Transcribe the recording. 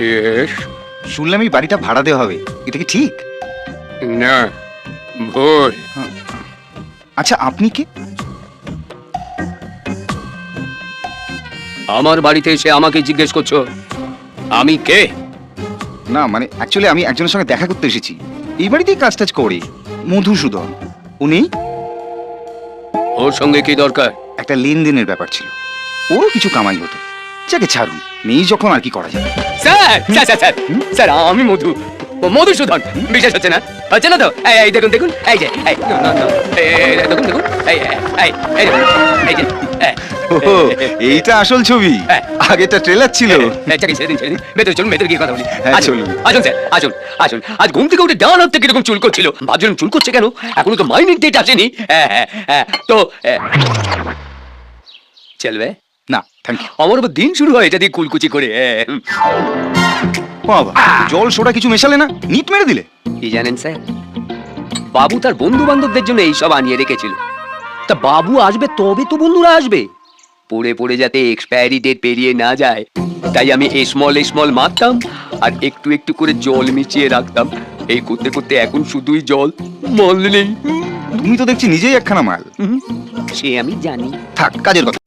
Yes. শুনলাম এই বাড়িটা ভাড়া দেওয়া হবে, এটা কি ঠিক? না, ভুল। আচ্ছা আপনি কে? আমার বাড়িতে এসে আমাকে জিজ্ঞেস করছো আমি কে? না মানে অ্যাকচুয়ালি আমি একজনের সঙ্গে দেখা করতে এসেছি, এই বাড়িতেই কাজ টাজ করি, মধুসূদন। উনি ওর সঙ্গে কি দরকার? একটা লেনদেনের ব্যাপার ছিল, ওরও কিছু কামাই হতো। যাকে ছাড়ুন, নেই যখন আর কি করা যাবে। Sir sir sir sir sir আমি মধুসূদন। বিশ্বাস হচ্ছে না? হচ্ছে না তো? এই দেখুন দেখুন, এই যে এই no, no, no, এই দেখুন দেখুন, এই এই এই দেখুন, এই যে ওহো, এইটা আসল ছবি, হ্যাঁ। আগেটা ট্রেলার ছিল। চাকরি ছেড়ে দিন ছেড়ে দিন, ভেতরে চলুন, ভেতরে গিয়ে কথা বলি। হ্যাঁ, আসুন চলুন। আসুন স্যার, আসুন আসুন। আজ ঘুম থেকে উঠে ডান হাত থেকে এরকম চুল করছিল, ভাবছিলাম চুল করছে কেন, এখনো তো মাইনের ডেট আসেনি। তো চলবে না থ্যাংক ইউ। আমার আবার দিন শুরু হয় এটা দিয়ে কুলকুচি করে। বাবা, জল সোডা কিছু মেশালে না, নিট মেরে দিলে। কি জানেন স্যার, বাবু তার বন্ধু বান্ধবদের জন্য এইসব আনিয়ে রেখেছিল। তা বাবু আসবে তবে তো বন্ধুরা আসবে, পড়ে পড়ে যাতে এক্সপায়ারি ডেট পেরিয়ে না যায়, তাই আমি স্মল মারতাম আর একটু একটু করে জল মিশিয়ে রাখতাম। এই করতে করতে এখন শুধুই জল, মল নেই। তুমি তো দেখছি নিজেই একখানা মাল। সে আমি জানি। থাক, কাজের কথা।